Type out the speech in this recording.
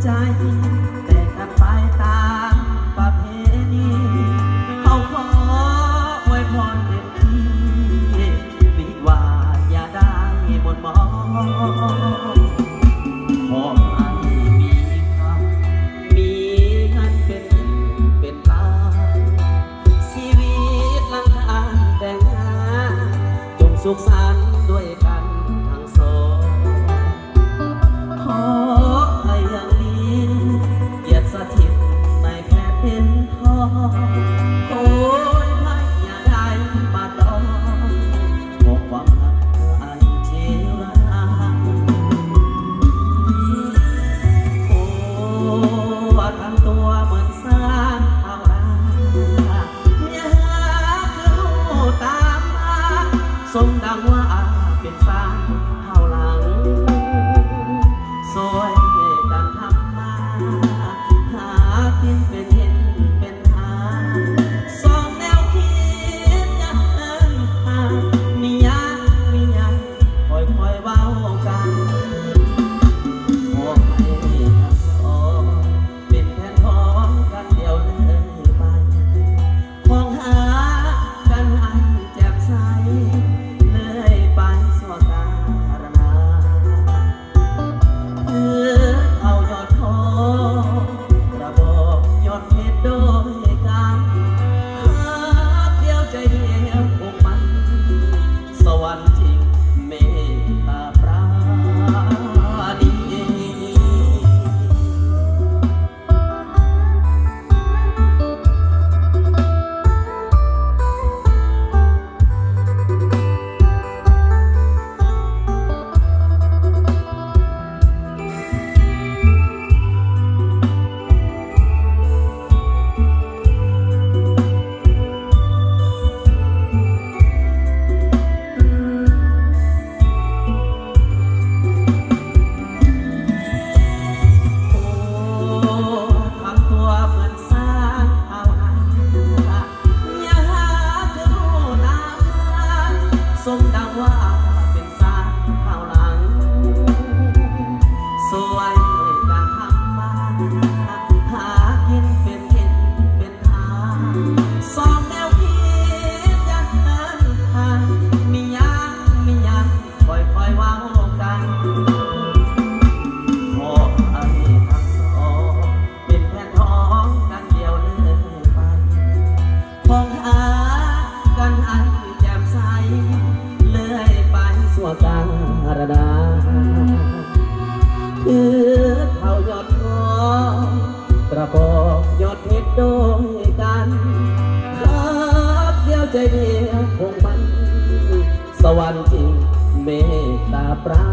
ใจแต่กันไปตามประเพณีเขาขออวยพรเต็มที่วิวาอย่าได้หมดมองขอให้มีคำมีเงินเป็นล้านชีวิตลังทานแต่งงานจงสุขสันต์ด้วยกันทั้งสองขอให้อย่างนี้เกียรติสถิตในแผ่นดินทองโอ้ยไม่อย่าได้มาต้องขอความรักไอเจราโอ้ทำตัวเหมือนสร้างเอาราเมียหาคือลูกตามมาสมดังว่าเป็นสร้างเอาหลังสวยกันทำมาหากินเป็นเห็นเป็นหาสองแนวคิดยังเอินหามียังค่อยเว้ากันขอให้ทั้งสองเป็นแทนพ้องกันเดียวเลยไปของหากันให้แจ่มใสเลยไปสวกาลนาเอายอดทองกระบอกยอดเพชรโดยกันหักเดียวใจเดียวคงมันสวรรค์จริงเมตตาปราณี โอ้ทำตัวเหมือนสร้างเอาอาอย่าหาคือรู้นานสมดังว่าเป็นสร้างเอาหลังสวยกันทำมาหากินเป็นเห็นเป็นหาสองแนวคิดยังเดินทางมียังค่อยเว้ากัน ขอให้ทั้งสองเป็นแผ่นทองกันเดียวเลยไปของหากันให้แจ่มใสเลยไปสั่วกลางระดาคือเท่ายอดทองกระบอกยอดเพชรโดยกันรักเดียวใจเดียวคงมันสวรรค์จริงเมตตาปรา